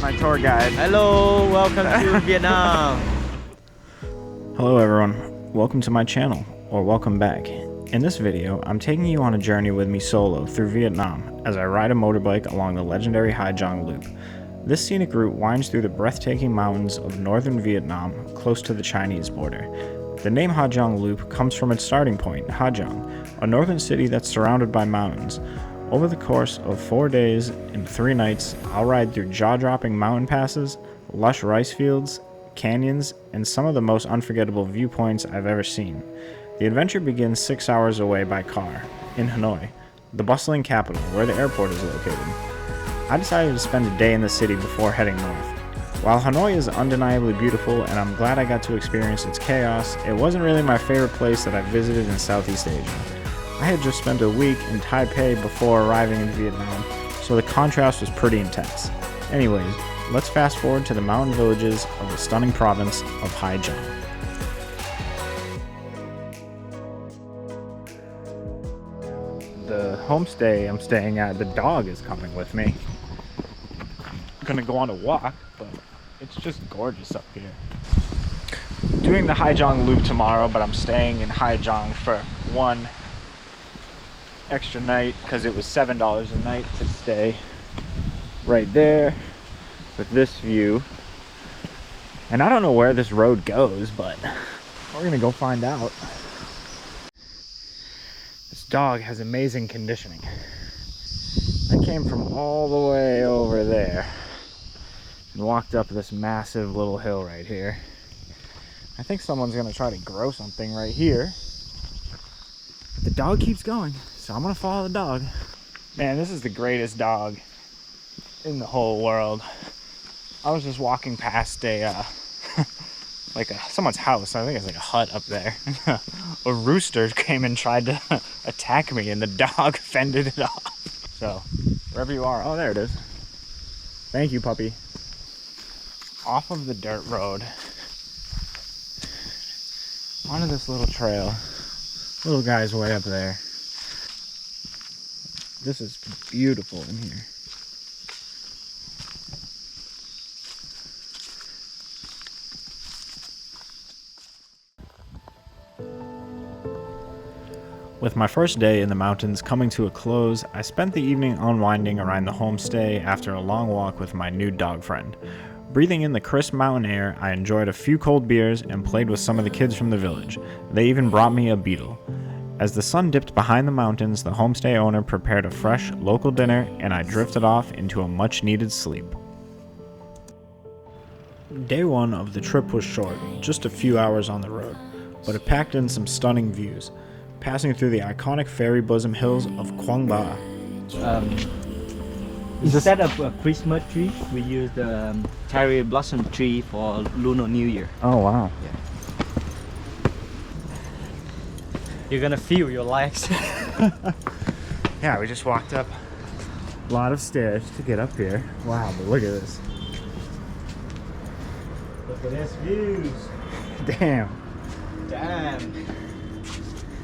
my tour guide. Hello, welcome to Vietnam. Hello everyone, welcome to my channel, or welcome back. In this video, I'm taking you on a journey with me solo through Vietnam as I ride a motorbike along the legendary Ha Giang Loop. This scenic route winds through the breathtaking mountains of northern Vietnam, close to the Chinese border. The name Ha Giang Loop comes from its starting point, Ha Giang, a northern city that's surrounded by mountains. Over the course of 4 days and 3 nights, I'll ride through jaw-dropping mountain passes, lush rice fields, canyons, and some of the most unforgettable viewpoints I've ever seen. The adventure begins 6 hours away by car, in Hanoi, the bustling capital where the airport is located. I decided to spend a day in the city before heading north. While Hanoi is undeniably beautiful and I'm glad I got to experience its chaos, it wasn't really my favorite place that I visited in Southeast Asia. I had just spent a week in Taipei before arriving in Vietnam, so the contrast was pretty intense. Anyways, let's fast forward to the mountain villages of the stunning province of Ha Giang. The homestay I'm staying at, the dog is coming with me. I'm gonna go on a walk, but it's just gorgeous up here. Doing the Ha Giang Loop tomorrow, but I'm staying in Ha Giang for one extra night because it was $7 a night to stay right there with this view. And I don't know where this road goes, but we're gonna go find out. This dog has amazing conditioning. I came from all the way over there and walked up this massive little hill right here. I think someone's gonna try to grow something right here. The dog keeps going, so I'm gonna follow the dog. Man, this is the greatest dog in the whole world. I was just walking past someone's house. I think it's like a hut up there. A rooster came and tried to attack me, and the dog fended it off. So, wherever you are, oh, there it is. Thank you, puppy. Off of the dirt road, onto this little trail. Little guy's way up there. This is beautiful in here. With my first day in the mountains coming to a close, I spent the evening unwinding around the homestay after a long walk with my new dog friend. Breathing in the crisp mountain air, I enjoyed a few cold beers and played with some of the kids from the village. They even brought me a beetle. As the sun dipped behind the mountains, the homestay owner prepared a fresh, local dinner, and I drifted off into a much-needed sleep. Day 1 of the trip was short, just a few hours on the road, but it packed in some stunning views, passing through the iconic fairy bosom hills of Quang Ba. Instead of a Christmas tree, we use the cherry blossom tree for Lunar New Year. Oh, wow. Yeah. You're gonna feel your legs. Yeah, we just walked up a lot of stairs to get up here. Wow, but look at this. Look at this views. Damn. Damn.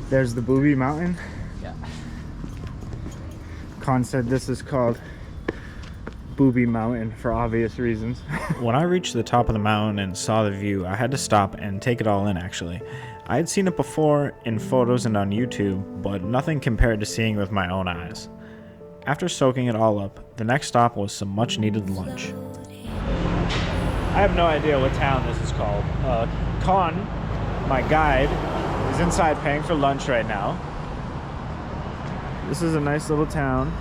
There's the Booby Mountain. Yeah. Con said this is called Booby Mountain for obvious reasons. When I reached the top of the mountain and saw the view, I had to stop and take it all in actually. I had seen it before in photos and on YouTube, but nothing compared to seeing with my own eyes. After soaking it all up, the next stop was some much needed lunch. I have no idea what town this is called. Con, my guide, is inside paying for lunch right now. This is a nice little town.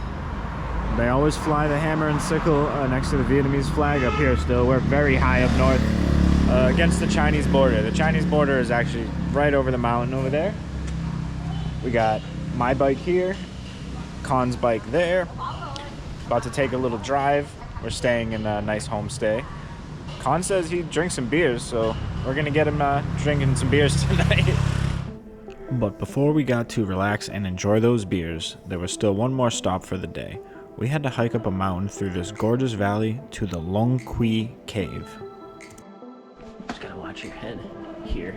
They always fly the hammer and sickle next to the Vietnamese flag up here still. We're very high up north against the Chinese border. The Chinese border is actually right over the mountain over there. We got my bike here, Con's bike there. About to take a little drive. We're staying in a nice homestay. Con says he drinks some beers, so we're gonna get him drinking some beers tonight. But before we got to relax and enjoy those beers, there was still one more stop for the day. We had to hike up a mountain through this gorgeous valley to the Long Quy Cave. Just gotta watch your head here.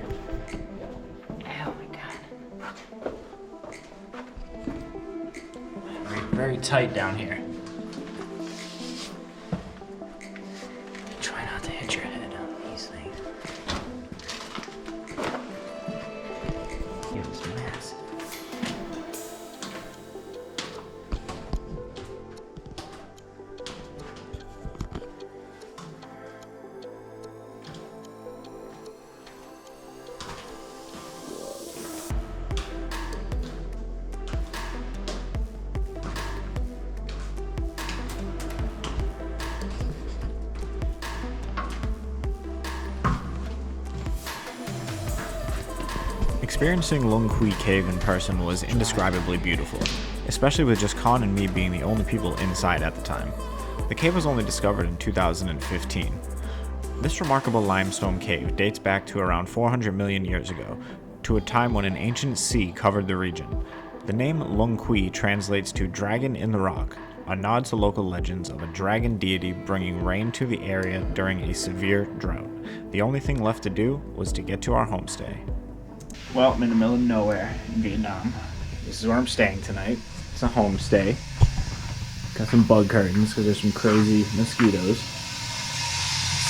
Oh my god. Very tight down here. Experiencing Lung Kui Cave in person was indescribably beautiful, especially with just Con and me being the only people inside at the time. The cave was only discovered in 2015. This remarkable limestone cave dates back to around 400 million years ago, to a time when an ancient sea covered the region. The name Lung Kui translates to dragon in the rock, a nod to local legends of a dragon deity bringing rain to the area during a severe drought. The only thing left to do was to get to our homestay. Well, I'm in the middle of nowhere in Vietnam. This is where I'm staying tonight. It's a homestay. Got some bug curtains because there's some crazy mosquitoes.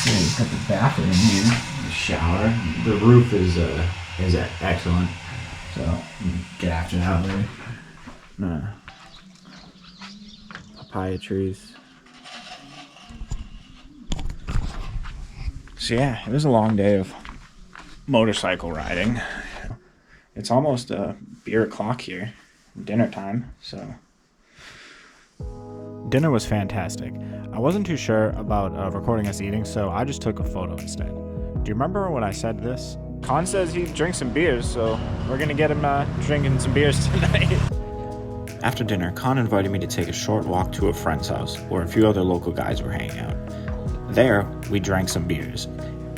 Yeah, got the bathroom here, the shower. The roof is excellent, so get after that later. Papaya trees. So yeah, it was a long day of motorcycle riding. It's almost beer o'clock here, dinner time, so. Dinner was fantastic. I wasn't too sure about recording us eating, so I just took a photo instead. Do you remember when I said this? Con says he drinks some beers, so we're gonna get him drinking some beers tonight. After dinner, Con invited me to take a short walk to a friend's house, where a few other local guys were hanging out. There, we drank some beers,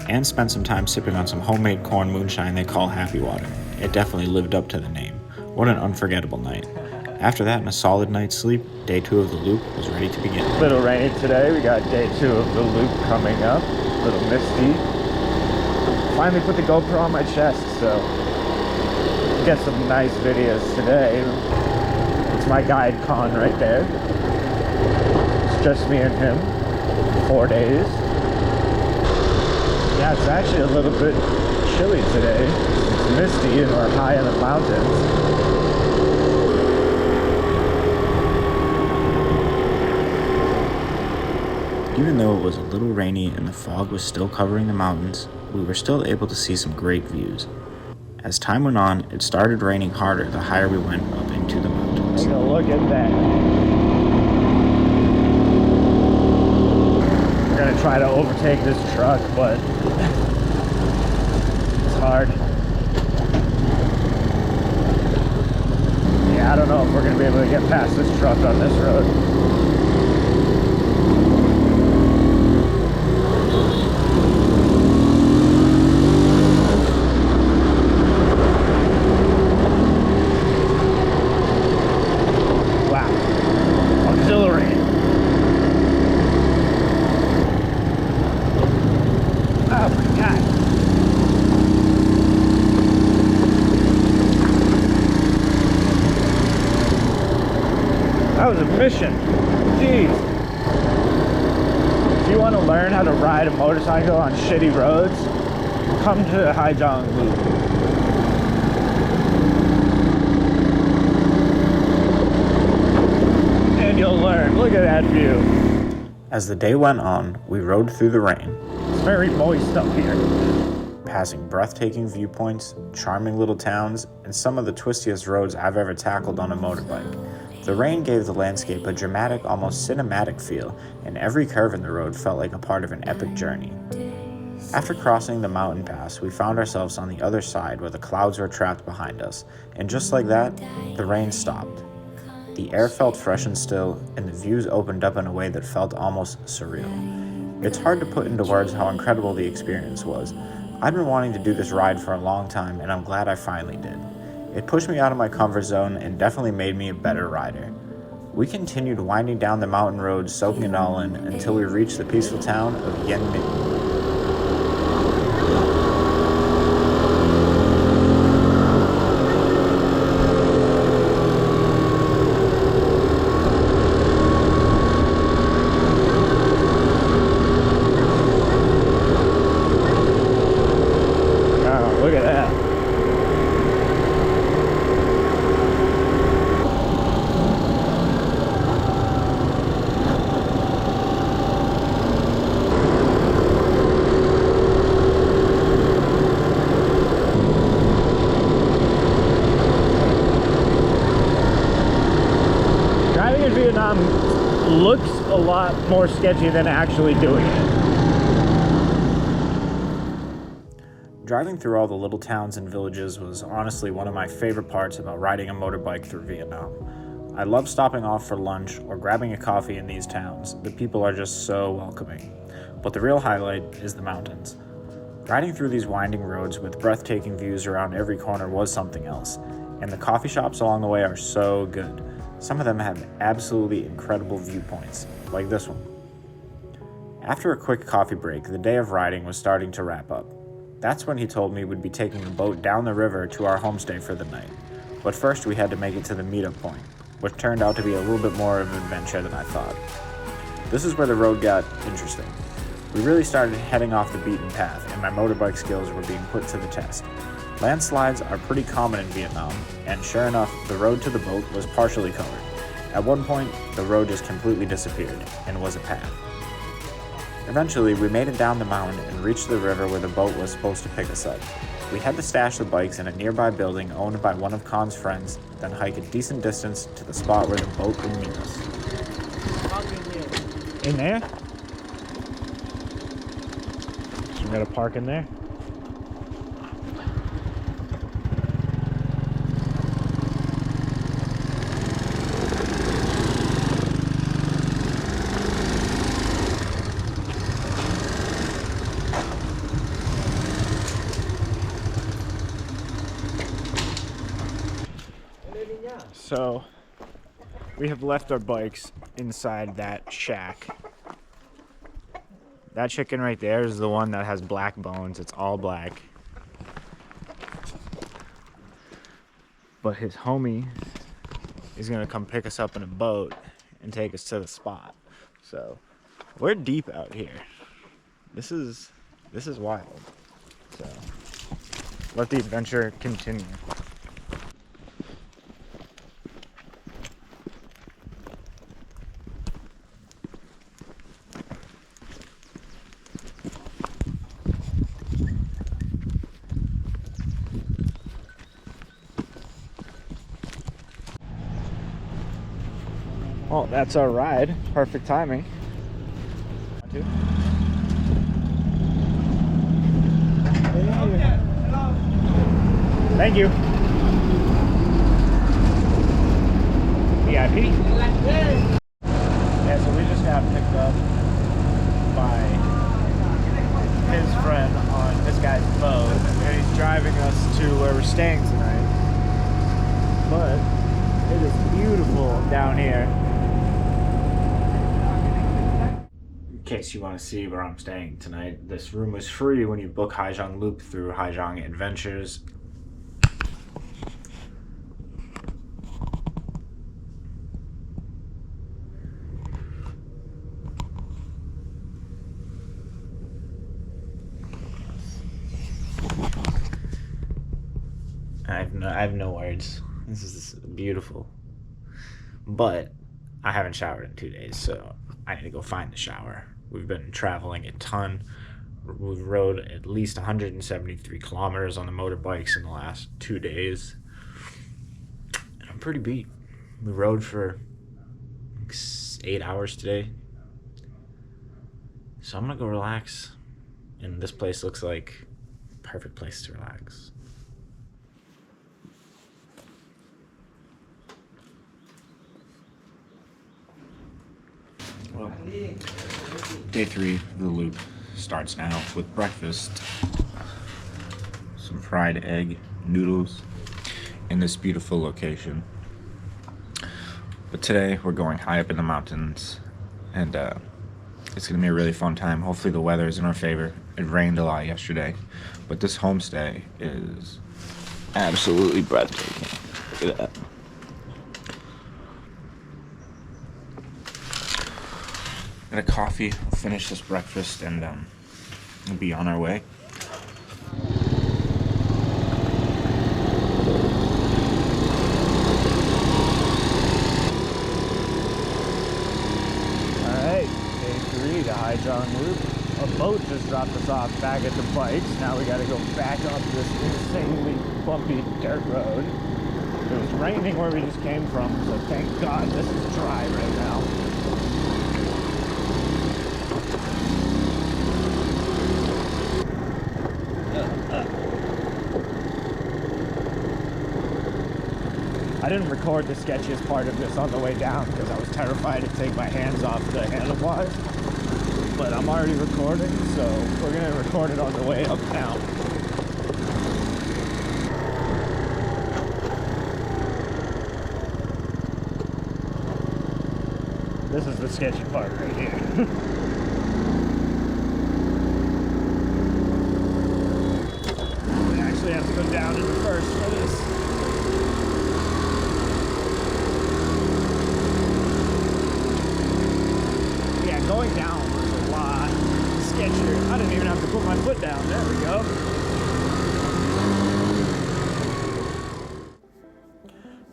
and spent some time sipping on some homemade corn moonshine they call Happy Water. It definitely lived up to the name. What an unforgettable night. After that and a solid night's sleep, day 2 of the loop was ready to begin. A little rainy today. We got day 2 of the loop coming up. A little misty. Finally put the GoPro on my chest, so get some nice videos today. It's my guide Con right there. It's just me and him. 4 days. Yeah, it's actually a little bit chilly today. It's misty and we're high in the mountains. Even though it was a little rainy and the fog was still covering the mountains, we were still able to see some great views. As time went on, it started raining harder the higher we went up into the mountains. Take a look at that. We're gonna try to overtake this truck, but it's hard. Yeah, I don't know if we're gonna be able to get past this truck on this road. That was a mission. Jeez. If you want to learn how to ride a motorcycle on shitty roads, come to Ha Giang Loop. And you'll learn. Look at that view. As the day went on, we rode through the rain. It's very moist up here. Passing breathtaking viewpoints, charming little towns, and some of the twistiest roads I've ever tackled on a motorbike. The rain gave the landscape a dramatic, almost cinematic feel, and every curve in the road felt like a part of an epic journey. After crossing the mountain pass, we found ourselves on the other side where the clouds were trapped behind us, and just like that, the rain stopped. The air felt fresh and still, and the views opened up in a way that felt almost surreal. It's hard to put into words how incredible the experience was. I'd been wanting to do this ride for a long time, and I'm glad I finally did. It pushed me out of my comfort zone and definitely made me a better rider. We continued winding down the mountain road, soaking it all in, until we reached the peaceful town of Dien Minh. Look at that. Driving in Vietnam looks a lot more sketchy than actually doing it. Driving through all the little towns and villages was honestly one of my favorite parts about riding a motorbike through Vietnam. I love stopping off for lunch or grabbing a coffee in these towns. The people are just so welcoming. But the real highlight is the mountains. Riding through these winding roads with breathtaking views around every corner was something else, and the coffee shops along the way are so good. Some of them have absolutely incredible viewpoints, like this one. After a quick coffee break, the day of riding was starting to wrap up. That's when he told me we'd be taking a boat down the river to our homestay for the night. But first we had to make it to the meetup point, which turned out to be a little bit more of an adventure than I thought. This is where the road got interesting. We really started heading off the beaten path, and my motorbike skills were being put to the test. Landslides are pretty common in Vietnam, and sure enough, the road to the boat was partially covered. At one point, the road just completely disappeared, and was a path. Eventually, we made it down the mountain and reached the river where the boat was supposed to pick us up. We had to stash the bikes in a nearby building owned by one of Khan's friends, then hike a decent distance to the spot where the boat would meet us. In there? So we gotta park in there? So we have left our bikes inside that shack. That chicken right there is the one that has black bones. It's all black. But his homie is gonna come pick us up in a boat and take us to the spot. So we're deep out here. This is wild. So let the adventure continue. Well, that's our ride. Perfect timing. Thank you. VIP? Yeah, so we just got picked up by his friend on this guy's boat, and he's driving us to where we're staying tonight. But it is beautiful down here. In case you want to see where I'm staying tonight, this room is free when you book Ha Giang Loop through Ha Giang Adventures. I have no words. This is beautiful. But I haven't showered in 2 days, so I need to go find the shower. We've been traveling a ton. We've rode at least 173 kilometers on the motorbikes in the last 2 days. And I'm pretty beat. We rode for 8 hours today. So I'm gonna go relax. And this place looks like a perfect place to relax. Well, day 3 of the loop starts now with breakfast, some fried egg, noodles, in this beautiful location. But today we're going high up in the mountains, and it's gonna be a really fun time. Hopefully the weather is in our favor. It rained a lot yesterday, but this homestay is absolutely breathtaking. Look at that. Get a coffee, we'll finish this breakfast, and we'll be on our way. Alright, day 3, the Ha Giang Loop. A boat just dropped us off back at the bikes. Now we gotta go back up this insanely bumpy dirt road. It was raining where we just came from, so thank God this is dry right now. I didn't record the sketchiest part of this on the way down because I was terrified to take my hands off the handlebars. But I'm already recording, so we're gonna record it on the way up now. This is the sketchy part right here. We actually have to go down in reverse for this. Yeah, going down was a lot sketchier. I didn't even have to put my foot down. There we go.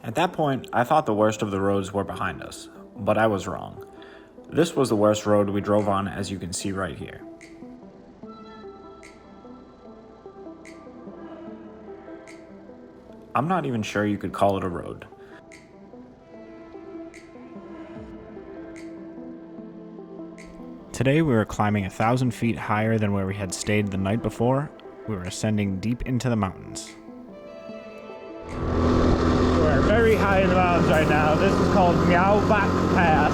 At that point, I thought the worst of the roads were behind us, but I was wrong. This was the worst road we drove on, as you can see right here. I'm not even sure you could call it a road. Today we were climbing 1,000 feet higher than where we had stayed the night before. We were ascending deep into the mountains. We're very high in the mountains right now. This is called Bak Pass.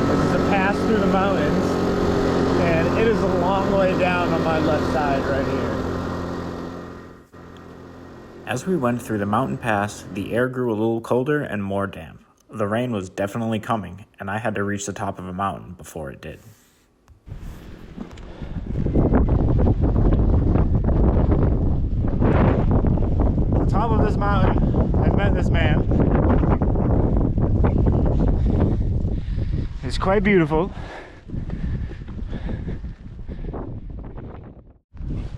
This is a pass through the mountains, and it is a long way down on my left side right here. As we went through the mountain pass, the air grew a little colder and more damp. The rain was definitely coming, and I had to reach the top of a mountain before it did. At the top of this mountain, I've met this man. It's quite beautiful.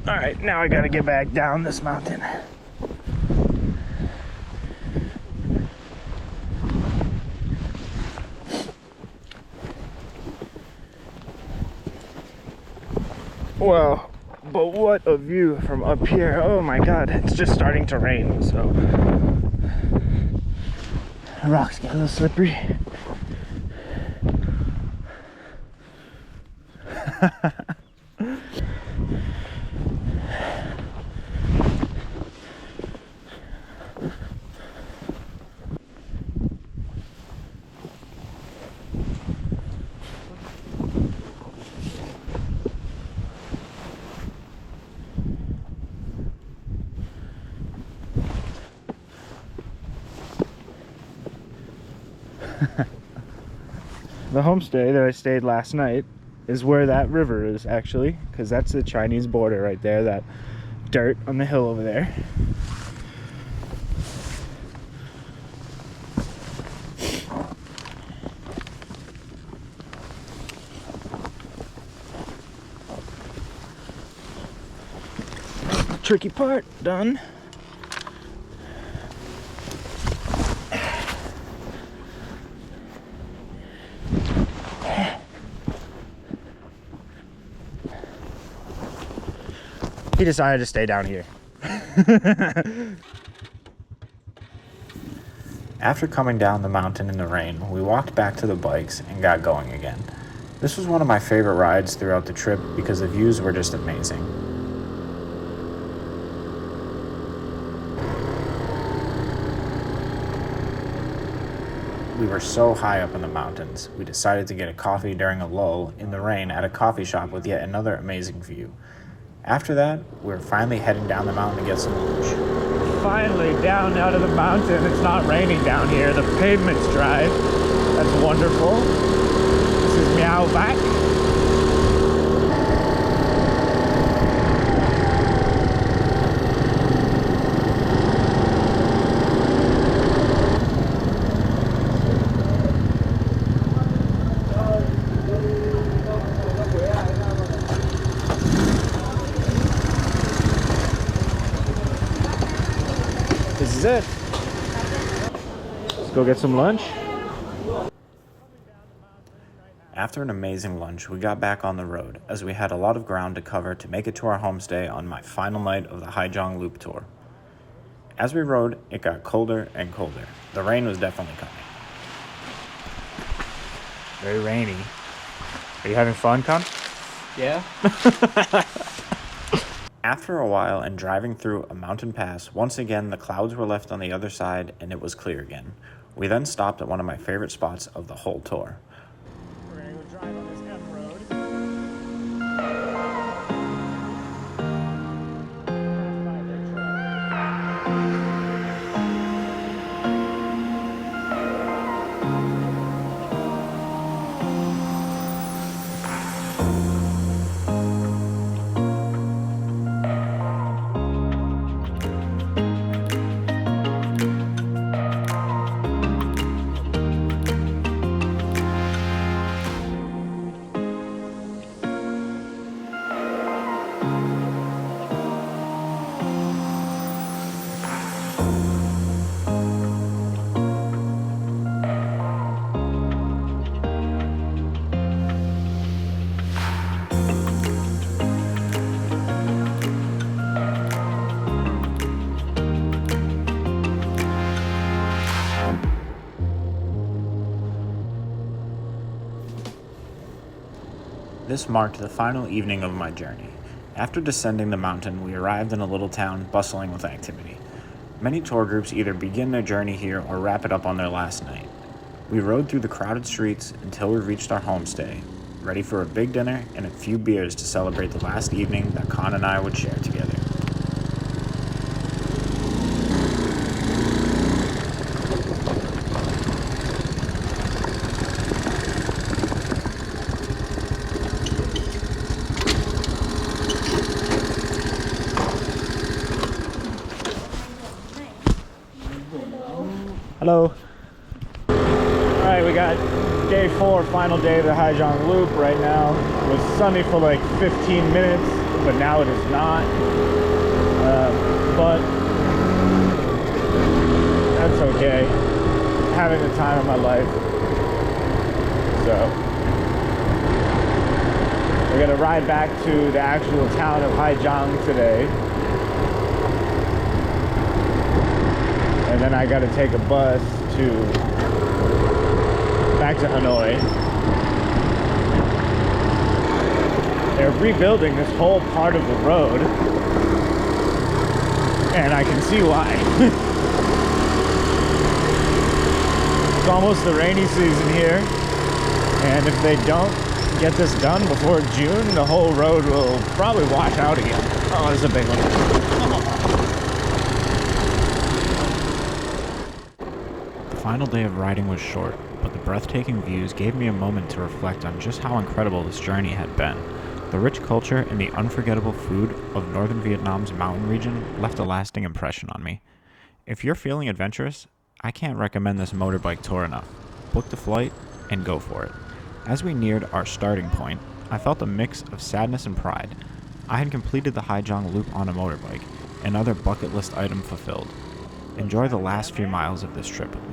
All right, now I gotta get back down this mountain. Wow, but what a view from up here. Oh my god, it's just starting to rain, so the rocks get a little slippery. The homestay that I stayed last night is where that river is, actually, because that's the Chinese border right there, that dirt on the hill over there. Tricky part done. He decided to stay down here. After coming down the mountain in the rain, we walked back to the bikes and got going again. This was one of my favorite rides throughout the trip because the views were just amazing. We were so high up in the mountains, we decided to get a coffee during a lull in the rain at a coffee shop with yet another amazing view. After that, we were finally heading down the mountain to get some lunch. Finally down out of the mountain. It's not raining down here. The pavement's dry. That's wonderful. This is Bak. This is it. Let's go get some lunch. After an amazing lunch, we got back on the road as we had a lot of ground to cover to make it to our homestay on my final night of the Ha Giang Loop tour. As we rode, it got colder and colder. The rain was definitely coming. Very rainy. Are you having fun, Con? Yeah. After a while and driving through a mountain pass, once again the clouds were left on the other side and it was clear again. We then stopped at one of my favorite spots of the whole tour. We're gonna go drive on this M road. This marked the final evening of my journey. After descending the mountain, we arrived in a little town bustling with activity. Many tour groups either begin their journey here or wrap it up on their last night. We rode through the crowded streets until we reached our homestay, ready for a big dinner and a few beers to celebrate the last evening that Con and I would share together. Hello. Alright, we got day 4, final day of the Ha Giang Loop right now. It was sunny for like 15 minutes, but now it is not. But that's okay. Having the time of my life. So we're gonna ride back to the actual town of Ha Giang today. And then I gotta take a bus back to Hanoi. They're rebuilding this whole part of the road, and I can see why. It's almost the rainy season here, and if they don't get this done before June, the whole road will probably wash out again. Oh, this is a big one. The final day of riding was short, but the breathtaking views gave me a moment to reflect on just how incredible this journey had been. The rich culture and the unforgettable food of northern Vietnam's mountain region left a lasting impression on me. If you're feeling adventurous, I can't recommend this motorbike tour enough. Book the flight and go for it. As we neared our starting point, I felt a mix of sadness and pride. I had completed the Ha Giang Loop on a motorbike, another bucket list item fulfilled. Enjoy the last few miles of this trip with me.